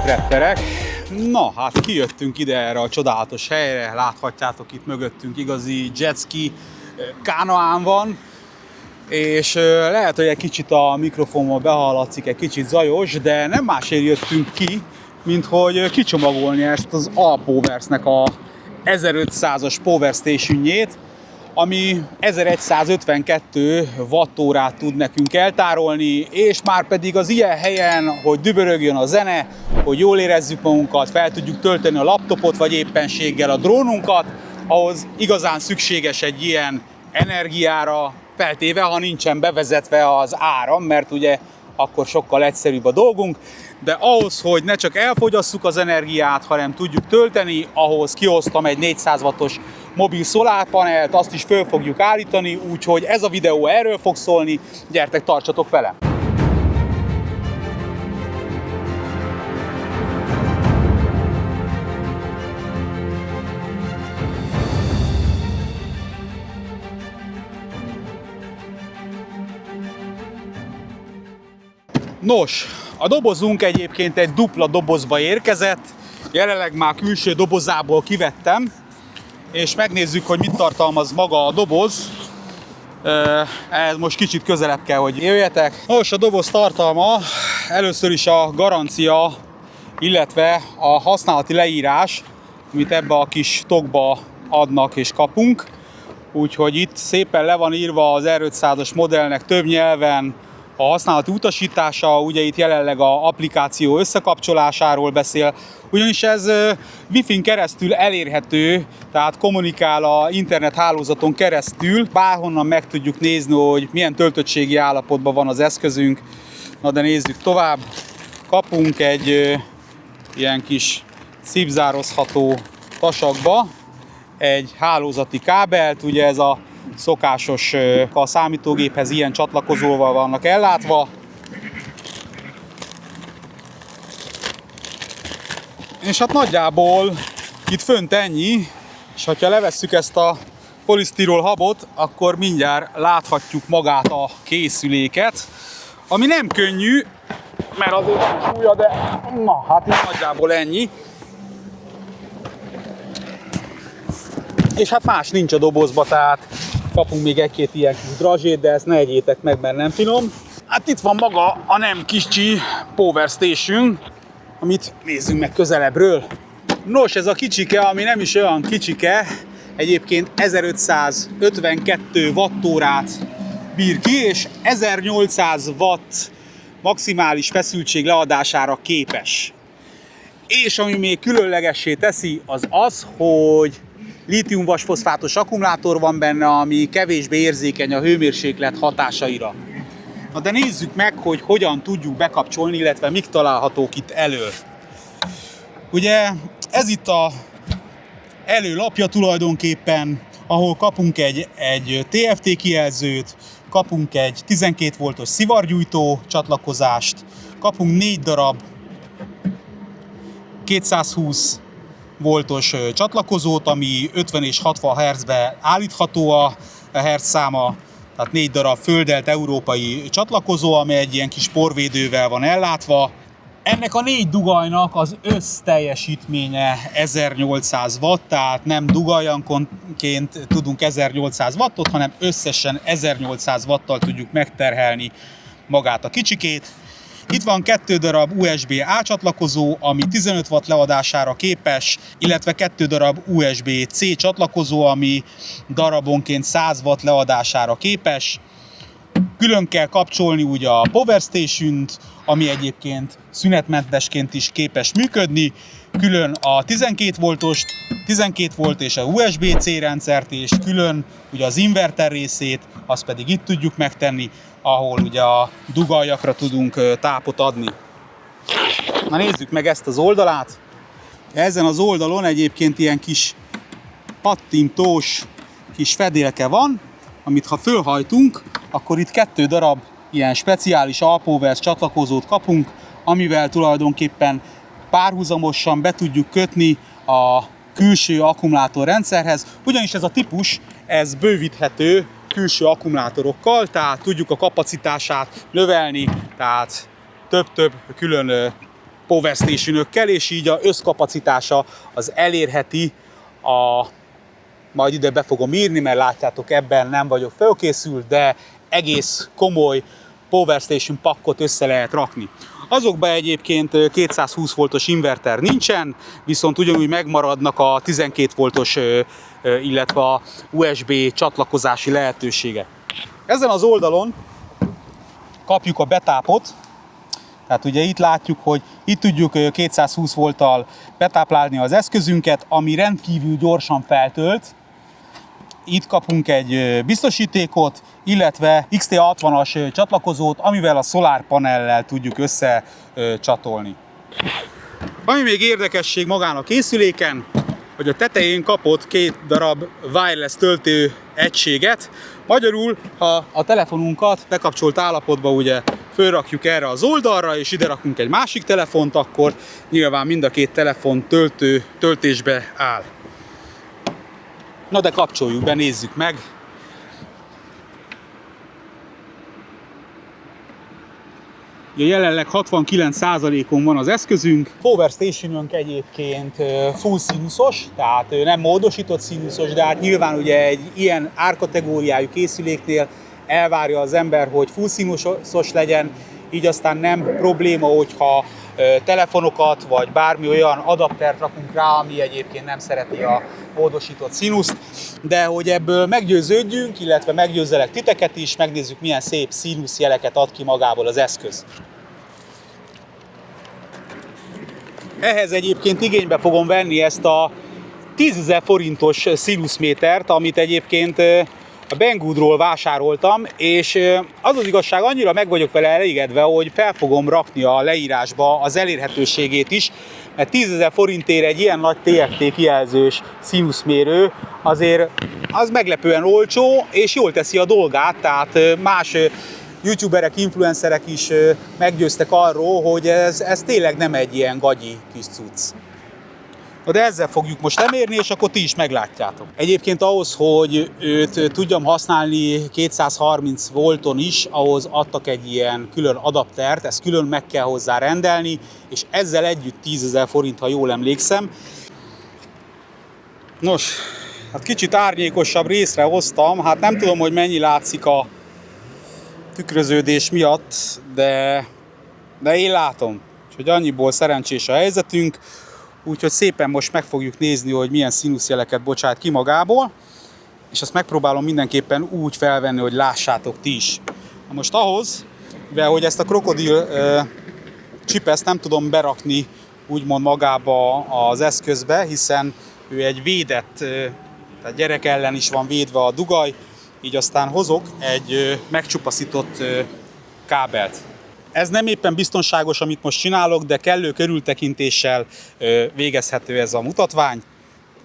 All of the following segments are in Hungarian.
prepperek. Na, hát kijöttünk ide erre a csodálatos helyre, láthatjátok itt mögöttünk igazi jetski kánoán van, és lehet, hogy egy kicsit a mikrofonban behallatszik, egy kicsit zajos, de nem másért jöttünk ki, mint hogy kicsomagolni ezt az Alpowersnek a 1500-as Power Stationjét, ami 1152 wattórát tud nekünk eltárolni, és már pedig az ilyen helyen, hogy dübörögjön a zene, hogy jól érezzük magunkat, fel tudjuk tölteni a laptopot, vagy éppenséggel a drónunkat, ahhoz igazán szükséges egy ilyen energiára, feltéve, ha nincsen bevezetve az áram, mert ugye akkor sokkal egyszerűbb a dolgunk, de ahhoz, hogy ne csak elfogyasszuk az energiát, hanem tudjuk tölteni, ahhoz kihoztam egy 400 wattos mobil szolárpanelt, azt is föl fogjuk állítani, úgyhogy ez a videó erről fog szólni, gyertek, tartsatok velem! Nos, a dobozunk egyébként egy dupla dobozba érkezett, jelenleg már külső dobozából kivettem, és megnézzük, hogy mit tartalmaz maga a doboz. Ez most kicsit közelebb kell, hogy jöjjetek. Nos, a doboz tartalma először is a garancia, illetve a használati leírás, amit ebbe a kis tokba adnak és kapunk. Úgyhogy itt szépen le van írva az R500-as modellnek több nyelven a használati utasítása, ugye itt jelenleg az applikáció összekapcsolásáról beszél, ugyanis ez Wi-Fi-n keresztül elérhető, tehát kommunikál az internet hálózaton keresztül, bárhonnan meg tudjuk nézni, hogy milyen töltöttségi állapotban van az eszközünk. Na de nézzük tovább, kapunk egy ilyen kis szipzározható tasakba egy hálózati kábelt, ugye ez a szokásos, a számítógéphez ilyen csatlakozóval vannak ellátva. És hát nagyjából itt fönt ennyi, és ha levesszük ezt a polisztirol habot, akkor mindjárt láthatjuk magát a készüléket, ami nem könnyű, mert azért van súlya, de na, hát itt nagyjából ennyi. És hát más nincs a dobozba, tehát kapunk még egy-két ilyen kis drazsét, de ezt ne egyétek meg, mert nem finom. Hát itt van maga a nem kicsi Power Station, amit nézzünk meg közelebbről. Nos, ez a kicsike, ami nem is olyan kicsike, egyébként 1552 wattórát bír ki, és 1800 watt maximális feszültség leadására képes. És ami még különlegessé teszi, az az, hogy lítium-vasfoszfátos akkumulátor van benne, ami kevésbé érzékeny a hőmérséklet hatásaira. Na de nézzük meg, hogy hogyan tudjuk bekapcsolni, illetve mik találhatók itt elől. Ugye ez itt a előlapja tulajdonképpen, ahol kapunk egy TFT kijelzőt, kapunk egy 12 voltos szivargyújtó csatlakozást, kapunk 4 darab 220 voltos csatlakozót, ami 50 és 60 Hz-be állítható a hertz száma, tehát 4 darab földelt európai csatlakozó, ami egy ilyen kis porvédővel van ellátva. Ennek a 4 dugajnak az összteljesítménye 1800 watt, tehát nem dugajanként tudunk 1800 wattot, hanem összesen 1800 wattal tudjuk megterhelni magát a kicsikét. Itt van 2 darab USB-A csatlakozó, ami 15 watt leadására képes, illetve 2 darab USB-C csatlakozó, ami darabonként 100 watt leadására képes. Külön kell kapcsolni ugye a Power Station-t, ami egyébként szünetmentesként is képes működni, külön a 12 voltost, 12 volt és a USB-C rendszert, és külön ugye az inverter részét, azt pedig itt tudjuk megtenni, ahol ugye a dugaljakra tudunk tápot adni. Na nézzük meg ezt az oldalát. Ezen az oldalon egyébként ilyen kis pattintós kis fedélke van, amit ha fölhajtunk, akkor itt 2 darab ilyen speciális Alpowers csatlakozót kapunk, amivel tulajdonképpen párhuzamosan be tudjuk kötni a külső akkumulátorrendszerhez, ugyanis ez a típus, ez bővíthető külső akkumulátorokkal, tehát tudjuk a kapacitását növelni, tehát több-több külön Power Station-ökkel, és így a összkapacitása az elérheti majd ide be fogom írni, mert látjátok, ebben nem vagyok felkészült, de egész komoly Power Station pakkot össze lehet rakni. Azokban egyébként 220 voltos inverter nincsen, viszont ugyanúgy megmaradnak a 12 voltos, illetve a USB csatlakozási lehetőségek. Ezen az oldalon kapjuk a betápot, tehát ugye itt látjuk, hogy itt tudjuk 220 volttal betáplálni az eszközünket, ami rendkívül gyorsan feltölt. Itt kapunk egy biztosítékot, illetve XT60-as csatlakozót, amivel a szolárpanellel tudjuk összecsatolni. Ami még érdekesség magán a készüléken, hogy a tetején kapott 2 darab wireless töltő egységet. Magyarul, ha a telefonunkat bekapcsolt állapotban ugye fölrakjuk erre az oldalra, és ide rakunk egy másik telefont, akkor nyilván mind a 2 telefon töltésbe áll. Na de kapcsoljuk be, nézzük meg. Jelenleg 69%-on van az eszközünk. Power Station-ünk egyébként full színuszos, tehát nem módosított színuszos, de hát nyilván ugye egy ilyen árkategóriájú készüléknél elvárja az ember, hogy full színuszos legyen, így aztán nem probléma, hogyha telefonokat vagy bármi olyan adaptert rakunk rá, ami egyébként nem szereti a módosított színuszt, de hogy ebből meggyőződjünk, illetve meggyőzzelek titeket is, megnézzük, milyen szép színuszjeleket ad ki magából az eszköz. Ehhez egyébként igénybe fogom venni ezt a 10 000 forintos színuszmétert, amit egyébként a Banggoodról vásároltam, és az az igazság, annyira meg vagyok vele elégedve, hogy fel fogom rakni a leírásba az elérhetőségét is, mert 10 000 forintért egy ilyen nagy TFT kijelzős színuszmérő azért az meglepően olcsó, és jól teszi a dolgát, tehát más youtuberek, influencerek is meggyőztek arról, hogy ez tényleg nem egy ilyen gagyi kis cucc. De ezzel fogjuk most lemérni, és akkor ti is meglátjátok. Egyébként ahhoz, hogy őt tudjam használni 230 volton is, ahhoz adtak egy ilyen külön adaptert, ezt külön meg kell hozzá rendelni, és ezzel együtt 10 000 forint, ha jól emlékszem. Nos, hát kicsit árnyékosabb részre hoztam, hát nem tudom, hogy mennyi látszik a tükröződés miatt, de én látom, hogy annyiból szerencsés a helyzetünk. Úgyhogy szépen most meg fogjuk nézni, hogy milyen színuszjeleket bocsát ki magából, és azt megpróbálom mindenképpen úgy felvenni, hogy lássátok ti is. Na most ahhoz, mivel hogy ezt a krokodil csipeszt nem tudom berakni úgymond magába az eszközbe, hiszen ő egy védett, tehát gyerek ellen is van védve a dugaj, így aztán hozok egy megcsupaszított kábelt. Ez nem éppen biztonságos, amit most csinálok, de kellő körültekintéssel végezhető ez a mutatvány.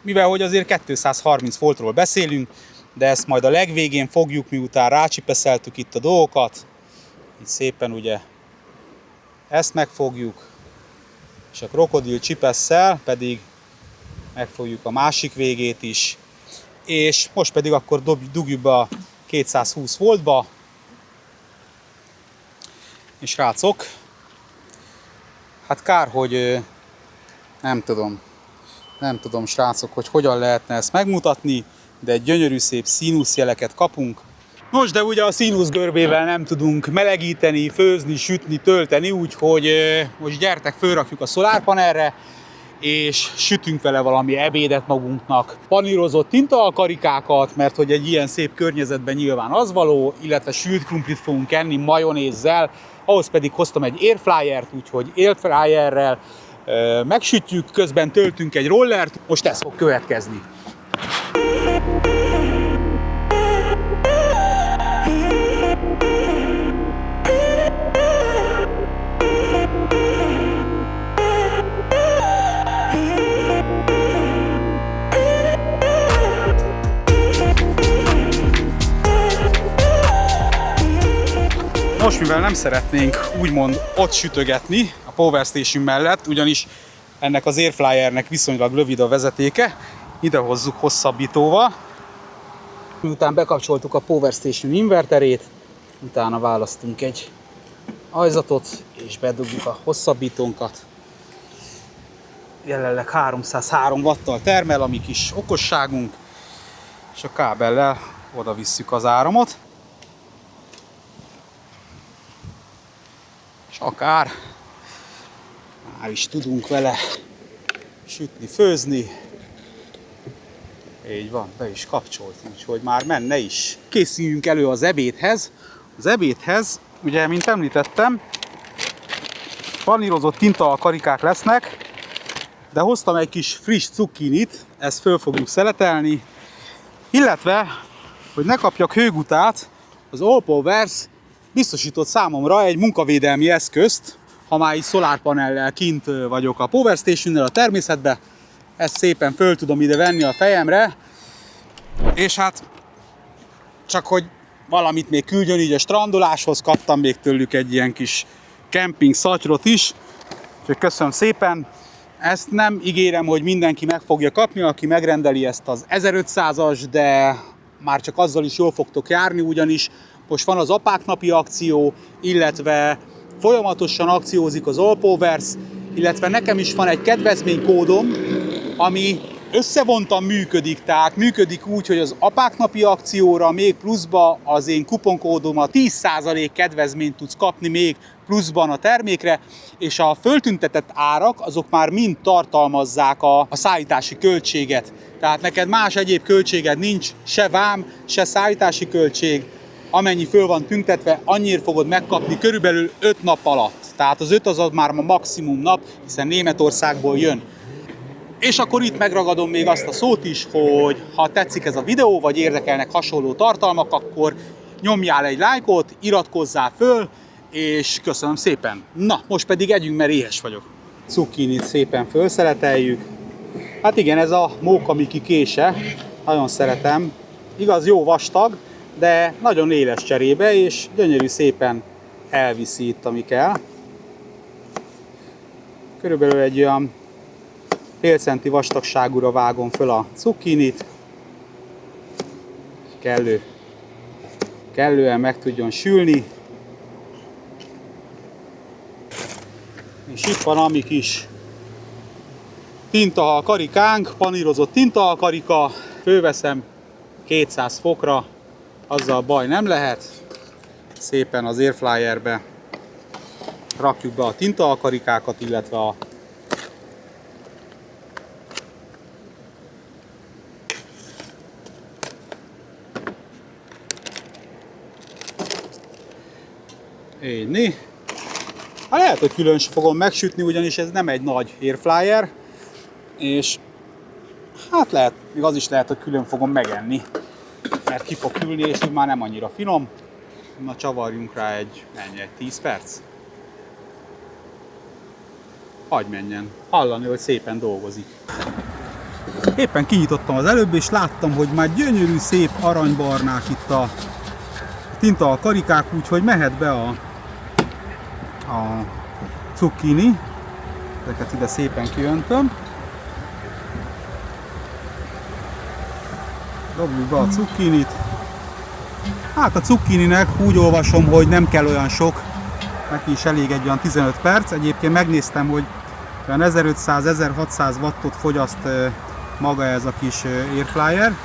Mivel hogy azért 230 voltról beszélünk, de ezt majd a legvégén fogjuk, miután rácsipeszeltük itt a dolgokat. Így szépen ugye ezt megfogjuk, és a krokodil csipesszel pedig megfogjuk a másik végét is. És most pedig akkor dugjuk be a 220 voltba. És srácok, hát kár, hogy nem tudom srácok, hogy hogyan lehetne ezt megmutatni, de egy gyönyörű szép színuszjeleket kapunk. Nos, de ugye a színuszgörbével nem tudunk melegíteni, főzni, sütni, tölteni, úgyhogy most gyertek, fölrakjuk a szolárpanelre, és sütünk vele valami ebédet magunknak. Panírozott tintaalkarikákat, mert hogy egy ilyen szép környezetben nyilván az való, illetve sült krumplit fogunk enni majonézzel, ahhoz pedig hoztam egy airfryert, úgyhogy airfryerrel megsütjük, közben töltünk egy rollert, most ez fog következni. Most, mivel nem szeretnénk úgymond ott sütögetni a Power Station mellett, ugyanis ennek az airfryernek viszonylag rövid a vezetéke, ide hozzuk hosszabbítóval. Miután bekapcsoltuk a Power Station inverterét, utána választunk egy ajzatot, és bedugjuk a hosszabbítónkat. jelenleg 303 watttal termel, a mi kis okosságunk, és a kábellel oda visszük az áramot. És akár már is tudunk vele sütni, főzni. Így van, be is kapcsolt, úgyhogy már menne is. Készüljünk elő az ebédhez. Az ebédhez, ugye, mint említettem, panírozott tintakarikák lesznek, de hoztam egy kis friss cukkinit, ezt föl fogjuk szeletelni, illetve, hogy ne kapjak hőgutát, az Allpowers biztosított számomra egy munkavédelmi eszközt, ha már így szolárpanellel kint vagyok a Power Station-nel a természetben, ezt szépen föl tudom ide venni a fejemre, és hát csak hogy valamit még küldjön így a strandoláshoz, kaptam még tőlük egy ilyen kis kemping szatyrot is, úgyhogy köszönöm szépen. Ezt nem ígérem, hogy mindenki meg fogja kapni, aki megrendeli ezt az 1500-as, de már csak azzal is jól fogtok járni, ugyanis most van az apák napi akció, illetve folyamatosan akciózik az Allpowers, illetve nekem is van egy kedvezménykódom, ami összevontan működik, tehát működik úgy, hogy az apák napi akcióra még pluszba az én kuponkódomat 10% kedvezményt tudsz kapni még pluszban a termékre, és a föltüntetett árak azok már mind tartalmazzák a szállítási költséget. Tehát neked más egyéb költséged nincs, se vám, se szállítási költség, amennyi föl van tüntetve, annyira fogod megkapni körülbelül 5 nap alatt. Tehát az 5 az már a maximum nap, hiszen Németországból jön. És akkor itt megragadom még azt a szót is, hogy ha tetszik ez a videó, vagy érdekelnek hasonló tartalmak, akkor nyomjál egy lájkot, iratkozzál föl, és köszönöm szépen. Na, most pedig együnk, mert éhes vagyok. Cukkinit szépen fölszeleteljük. Hát igen, ez a Móka Miki kése, nagyon szeretem. Igaz, jó vastag, de nagyon éles cserébe, és gyönyörű szépen elviszi itt, ami kell. Körülbelül egy olyan fél centi vastagságúra vágom föl a cukkinit. Kellően meg tudjon sülni. És itt van a mi kis tintahal karikánk, panírozott tintahal karika. Fölveszem 200 fokra, azzal baj nem lehet. Szépen az airfryerbe rakjuk be a tintahal karikákat, illetve a Éjni. Hát lehet, hogy külön sem fogom megsütni, ugyanis ez nem egy nagy airfryer, és hát lehet, még az is lehet, hogy külön fogom megenni, mert ki fog külni, és úgy már nem annyira finom. Na, csavarjunk rá egy 10 perc. Hagyj menjen, hallani, hogy szépen dolgozik. Éppen kinyitottam az előbb, és láttam, hogy már gyönyörű, szép aranybarnák itt a tintahal karikák, úgyhogy mehet be a cukkini. Ezeket ide szépen kiöntöm. Dobjuk be a cukkinit. Hát a cukkininek úgy olvasom, hogy nem kell olyan sok, neki is elég egy olyan 15 perc. Egyébként megnéztem, hogy olyan 1500-1600 wattot fogyaszt maga ez a kis airfryer.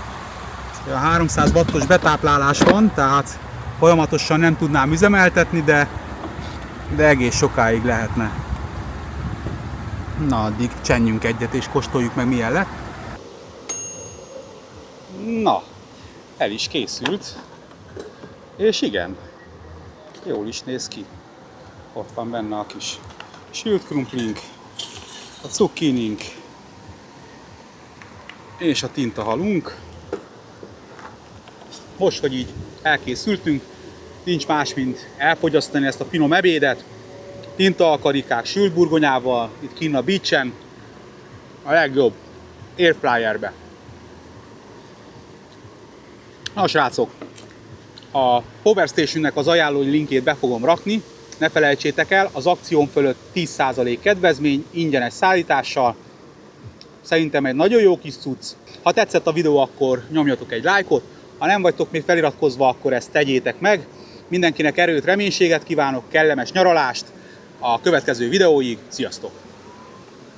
A 300 wattos betáplálás van, tehát folyamatosan nem tudnám üzemeltetni, de egész sokáig lehetne. Na, addig csenjünk egyet és kóstoljuk meg, milyen lett. Na, el is készült. És igen, jól is néz ki. Ott van benne a kis sült krumplink, a cukkinink és a tintahalunk. Most, hogy így elkészültünk, nincs más, mint elfogyasztani ezt a finom ebédet. Tintahalkarikák sült burgonyával, itt kinn a beachen, a legjobb airfryerbe. Na srácok, a Power Stationnek az ajánlói linkjét be fogom rakni. Ne felejtsétek el, az akción fölött 10% kedvezmény, ingyenes szállítással. Szerintem egy nagyon jó kis cucc. Ha tetszett a videó, akkor nyomjatok egy lájkot. Ha nem vagytok még feliratkozva, akkor ezt tegyétek meg. Mindenkinek erőt, reménységet kívánok, kellemes nyaralást. A következő videóig, sziasztok!